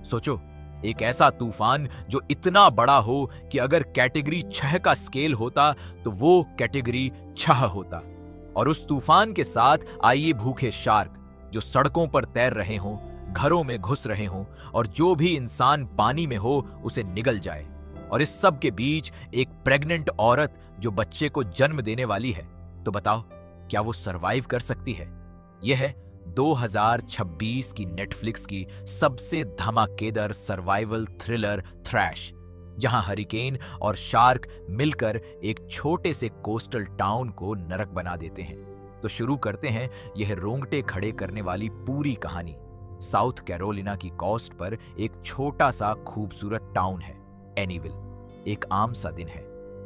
सोचो, एक ऐसा तूफान जो इतना बड़ा हो कि अगर कैटेगरी 6 का स्केल होता तो वो कैटेगरी 6 होता। और उस तूफान के साथ आइए भूखे शार्क जो सड़कों पर तैर रहे हों, घरों में घुस रहे हों और जो भी इंसान पानी में हो उसे निगल जाए। और इस सब के बीच एक प्रेग्नेंट औरत जो बच्चे को जन्म देने वाली है। तो बताओ, क्या वो सरवाइव कर सकती है? यह है 2026 की नेटफ्लिक्स की सबसे धमाकेदार सर्वाइवल थ्रिलर थ्रैश, जहां हरिकेन और शार्क मिलकर एक छोटे से कोस्टल टाउन को नरक बना देते हैं। तो शुरू करते हैं यह रोंगटे खड़े करने वाली पूरी कहानी। साउथ कैरोलिना की कोस्ट पर एक छोटा सा खूबसूरत टाउन है, एनीविल। एक आम सा दिन है,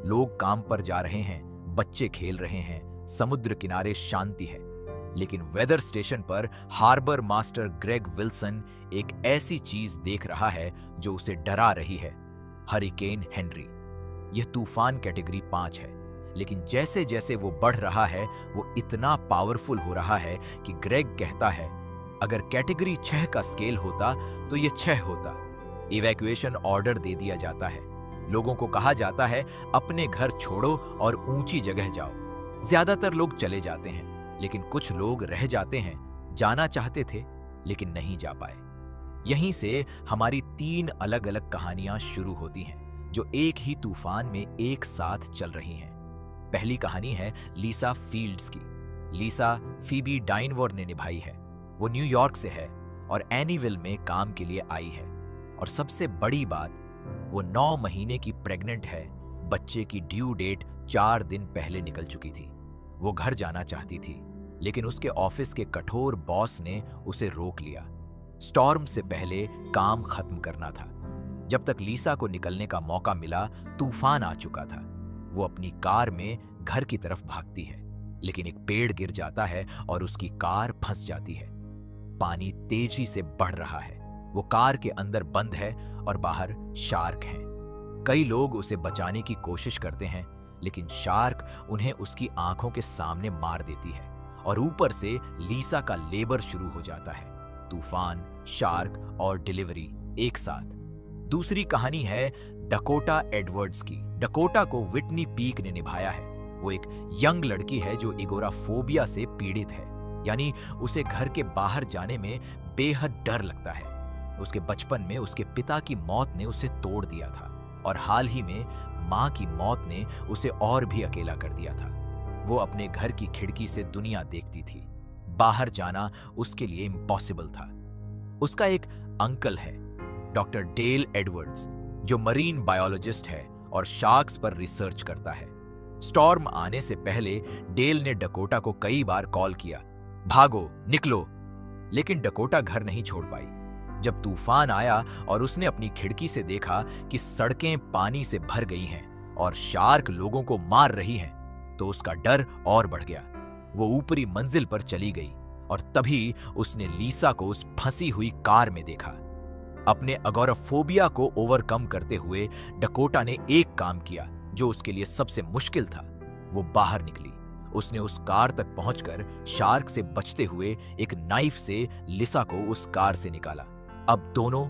लोग काम पर जा रहे हैं, बच्चे खेल रहे हैं, समुद्र किनारे शांति है। लेकिन वेदर स्टेशन पर हार्बर मास्टर ग्रेग विल्सन एक ऐसी चीज देख रहा है जो उसे डरा रही है, हरिकेन हेनरी। यह तूफान कैटेगरी 5 है, लेकिन जैसे जैसे वो बढ़ रहा है वो इतना पावरफुल हो रहा है कि ग्रेग कहता है अगर कैटेगरी 6 का स्केल होता तो यह 6 होता। इवैक्यूएशन ऑर्डर दे दिया जाता है। लोगों को कहा जाता है अपने घर छोड़ो और ऊंची जगह जाओ। ज्यादातर लोग चले जाते हैं, लेकिन कुछ लोग रह जाते हैं, जाना चाहते थे लेकिन नहीं जा पाए। यहीं से हमारी 3 अलग अलग कहानियां शुरू होती हैं जो एक ही तूफान में एक साथ चल रही हैं। पहली कहानी है लीसा फील्ड्स की। लीसा फीबी डाइनवर ने निभाई है। वो न्यूयॉर्क से है और एनीविल में काम के लिए आई है। और सबसे बड़ी बात, वो 9 महीने की प्रेग्नेंट है। बच्चे की ड्यू डेट 4 दिन पहले निकल चुकी थी। वो घर जाना चाहती थी, लेकिन उसके ऑफिस के कठोर बॉस ने उसे रोक लिया। स्टॉर्म से पहले काम खत्म करना था। जब तक लीसा को निकलने का मौका मिला, तूफान आ चुका था। वो अपनी कार में घर की तरफ भागती है, लेकिन एक पेड़ गिर जाता है और उसकी कार फंस जाती है। पानी तेजी से बढ़ रहा है। वो कार के अंदर बंद है और बाहर शार्क हैं। कई लोग उसे बचाने की कोशिश करते हैं, लेकिन शार्क उन्हें उसकी आंखों के सामने मार देती है और ऊपर से लीसा का लेबर शुरू हो जाता है। तूफान, शार्क और डिलीवरी एक साथ। दूसरी कहानी है डकोटा एडवर्ड्स की। डकोटा को विटनी पीक ने निभाया है। वो एक यंग लड़की है जो एगोराफोबिया से पीड़ित है, यानी उसे घर के बाहर जाने में बेहद डर लगता है। उसके बचपन में उसके पिता की मौत ने उसे तोड़ दिया था और हाल ही में मां की मौत ने उसे और भी अकेला कर दिया था। वो अपने घर की खिड़की से दुनिया देखती थी। बाहर जाना उसके लिए इम्पॉसिबल था। उसका एक अंकल है, डॉक्टर डेल एडवर्ड्स, जो मरीन बायोलॉजिस्ट है और शार्क्स पर रिसर्च करता है। स्टॉर्म आने से पहले डेल ने डकोटा को कई बार कॉल किया, भागो, निकलो, लेकिन डकोटा घर नहीं छोड़ पाई। जब तूफान आया और उसने अपनी खिड़की से देखा कि सड़कें पानी से भर गई हैं और शार्क लोगों को मार रही हैं, तो उसका डर और बढ़ गया। वो ऊपरी मंजिल पर चली गई और तभी उसने लीसा को उस फंसी हुई कार में देखा। अपने अगोराफोबिया को ओवरकम करते हुए डकोटा ने एक काम किया जो उसके लिए सबसे मुश्किल था। वो बाहर निकली। उसने उस कार तक पहुंचकर शार्क से बचते हुए एक नाइफ से लिसा को उस कार से निकाला। अब दोनों,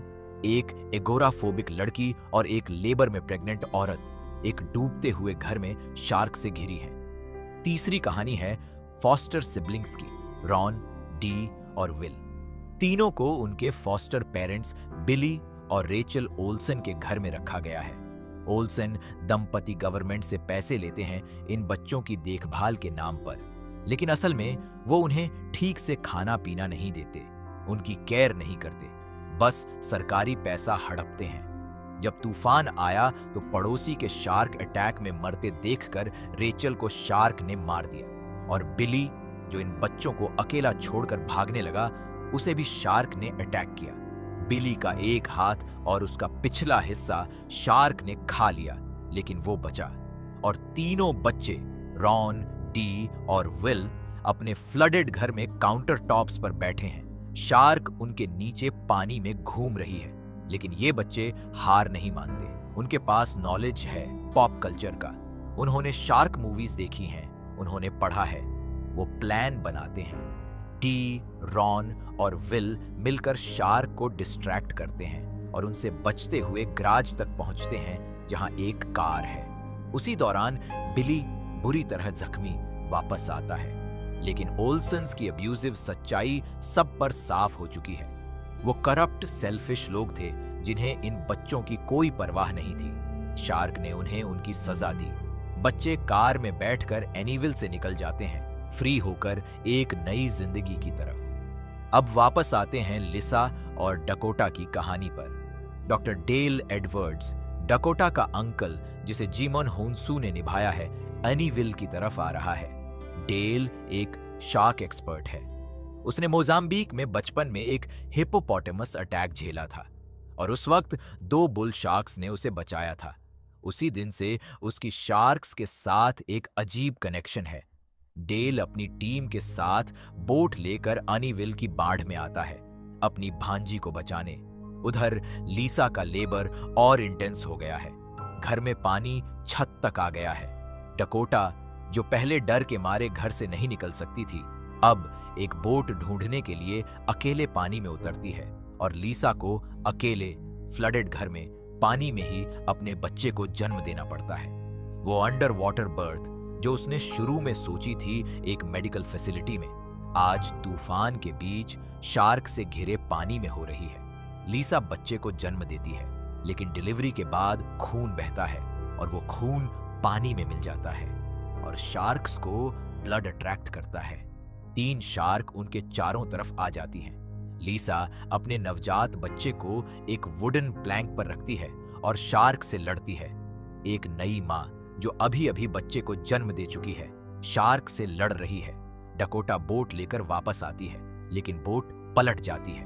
एक एगोराफोबिक लड़की और एक लेबर में प्रेग्नेंट औरत, एक डूबते हुए घर में शार्क से घिरी हैं। तीसरी कहानी है फॉस्टर सिबलिंग्स की, रॉन, डी और विल। तीनों को उनके फॉस्टर पेरेंट्स बिली और रेचल ओल्सन के घर में रखा गया है। ओल्सन दंपति गवर्नमेंट से पैसे लेते हैं इन बच्चों की देखभाल के नाम पर, लेकिन असल में वो उन्हें ठीक से खाना पीना नहीं देते, उनकी केयर नहीं करते, बस सरकारी पैसा हड़पते हैं। जब तूफान आया तो पड़ोसी के शार्क अटैक में मरते देखकर रेचल को शार्क ने मार दिया और बिली, जो इन बच्चों को अकेला छोड़कर भागने लगा, उसे भी शार्क ने अटैक किया। बिली का एक हाथ और उसका पिछला हिस्सा शार्क ने खा लिया, लेकिन वो बचा और तीनों बच्चे, रॉन, डी और विल, अपने फ्लडेड घर में काउंटर टॉप्स पर बैठे हैं। शार्क उनके नीचे पानी में घूम रही है, लेकिन ये बच्चे हार नहीं मानते। उनके पास नॉलेज है पॉप कल्चर का। उन्होंने शार्क मूवीज देखी हैं, उन्होंने पढ़ा है। वो प्लान बनाते हैं। डी, रॉन और विल मिलकर शार्क को डिस्ट्रैक्ट करते हैं और उनसे बचते हुए गैराज तक पहुंचते हैं जहां एक कार है। उसी दौरान बिली बुरी तरह जख्मी वापस आता है, लेकिन ओल्सन्स की अब्यूजिव सच्चाई सब पर साफ हो चुकी है। वो करप्ट सेल्फिश लोग थे जिन्हें इन बच्चों की कोई परवाह नहीं थी। शार्क ने उन्हें उनकी सजा दी। बच्चे कार में बैठकर एनीविल से निकल जाते हैं, फ्री होकर एक नई जिंदगी की तरफ। अब वापस आते हैं लिसा और डकोटा की कहानी पर। डॉक्टर डेल एडवर्ड्स, डकोटा का अंकल जिसे जिमोन होन्सू ने निभाया है, एनीविल की तरफ आ रहा है। डेल एक शार्क एक्सपर्ट है। उसने मोजाम्बिक में बचपन में एक हिप्पोपोटामस अटैक झेला था और उस वक्त 2 बुल शार्क्स ने उसे बचाया था। उसी दिन से उसकी शार्क्स के साथ एक अजीब कनेक्शन है। डेल अपनी टीम के साथ बोट लेकर एनीविल की बाढ़ में आता है अपनी भांजी को बचाने। उधर लीसा का लेबर और इंटेंस हो गया है। घर में पानी छत तक आ गया है। डकोटा, जो पहले डर के मारे घर से नहीं निकल सकती थी, अब एक बोट ढूंढने के लिए अकेले पानी में उतरती है और लीसा को अकेले फ्लडेड घर में पानी में ही अपने बच्चे को जन्म देना पड़ता है। वो अंडर वाटर बर्थ, जो उसने शुरू में सोची थी एक मेडिकल फैसिलिटी में, आज तूफान के बीच शार्क से घिरे पानी में हो रही है। लीसा बच्चे को जन्म देती है, लेकिन डिलीवरी के बाद खून बहता है और वो खून पानी में मिल जाता है और शार्क्स को ब्लड अट्रैक्ट करता है। 3 शार्क उनके चारों तरफ आ जाती हैं। लीसा अपने नवजात बच्चे को एक वुडन प्लैंक पर रखती है और शार्क से लड़ती है। एक नई माँ जो अभी अभी बच्चे को जन्म दे चुकी है, शार्क से लड़ रही है। डकोटा बोट लेकर वापस आती है, लेकिन बोट पलट जाती है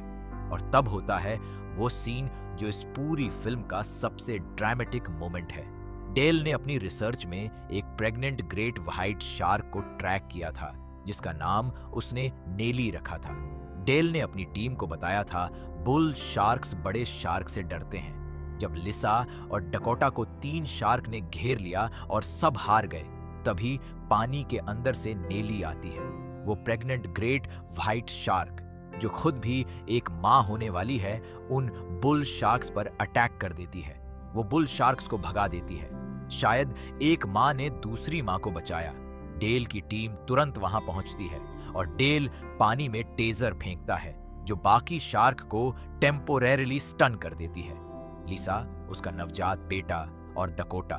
और तब होता है वो सीन जो इस पूरी फिल्म का सबसे ड्रामेटिक मोमेंट है। डेल ने अपनी रिसर्च में एक प्रेग्नेंट ग्रेट व्हाइट शार्क को ट्रैक किया था, जिसका नाम उसने नेली रखा था। डेल ने अपनी टीम को बताया था बुल शार्क्स बड़े शार्क से डरते हैं। जब लिसा और डकोटा को 3 शार्क ने घेर लिया और सब हार गए, तभी पानी के अंदर से नेली आती है। वो प्रेग्नेंट ग्रेट व्हाइट शार्क, जो खुद भी एक माँ होने वाली है, उन बुल शार्क्स पर अटैक कर देती है। वो बुल शार्क्स को भगा देती है। शायद एक माँ ने दूसरी माँ को बचाया। डेल की टीम तुरंत वहां पहुंचती है और डेल पानी में टेजर फेंकता है, जो बाकी शार्क को टेम्पोरेरिली स्टन कर देती है। लिसा, उसका नवजात बेटा और डकोटा,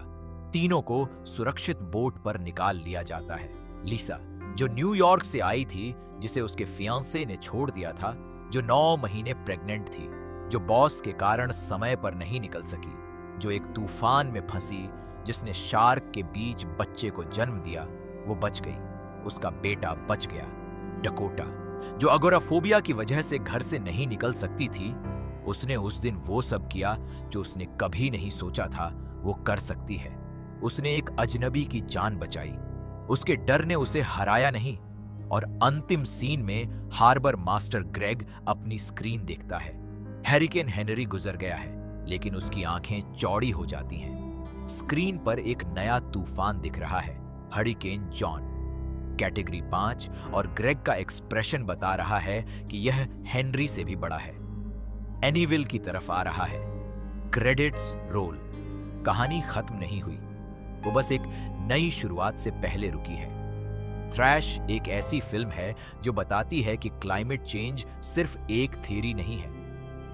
तीनों को सुरक्षित बोट पर निकाल लिया जाता है। लिसा, जो न्यूयॉर्क से आई थी, जिसे उसके फियांसे ने छोड़ दिया था, जो 9 महीने प्रेग्नेंट थी, जो बॉस के कारण समय पर नहीं निकल सकी, जो एक तूफान में फंसी जिसने शार्क के बीच बच्चे को जन्म दिया, वो बच गई। उसका बेटा बच गया। डकोटा, जो अगोराफोबिया की वजह से घर से नहीं निकल सकती थी, उसने उस दिन वो सब किया जो उसने कभी नहीं सोचा था वो कर सकती है। उसने एक अजनबी की जान बचाई। उसके डर ने उसे हराया नहीं। और अंतिम सीन में हार्बर मास्टर ग्रेग अपनी स्क्रीन देखता है। हैरिकेन हेनरी गुजर गया है, लेकिन उसकी आंखें चौड़ी हो जाती हैं। स्क्रीन पर एक नया तूफान दिख रहा है, हरिकेन जॉन, कैटेगरी 5, और ग्रेग का एक्सप्रेशन बता रहा है कि यह हेनरी से भी बड़ा है। एनीविल की तरफ आ रहा है। Credits roll. कहानी खत्म नहीं हुई, वो बस एक नई शुरुआत से पहले रुकी है। थ्रैश एक ऐसी फिल्म है जो बताती है कि क्लाइमेट चेंज सिर्फ एक थ्योरी नहीं है।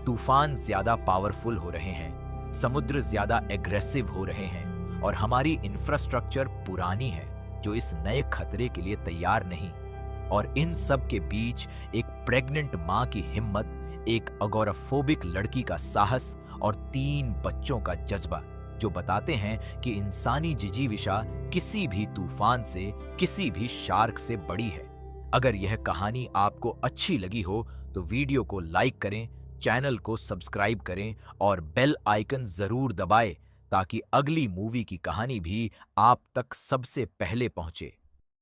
तूफान ज्यादा पावरफुल हो रहे हैं, समुद्र ज्यादा एग्रेसिव हो रहे हैं, और हमारी इंफ्रास्ट्रक्चर पुरानी है जो इस नए खतरे के लिए तैयार नहीं। और इन सब के बीच एक प्रेग्नेंट मां की हिम्मत, एक अगोराफोबिक लड़की का साहस और 3 बच्चों का जज्बा, जो बताते हैं कि इंसानी जिजीविशा किसी भी तूफान से, किसी भी शार्क से बड़ी है। अगर यह कहानी आपको अच्छी लगी हो तो वीडियो को लाइक करें, चैनल को सब्सक्राइब करें और बेल आइकन जरूर दबाएं ताकि अगली मूवी की कहानी भी आप तक सबसे पहले पहुंचे।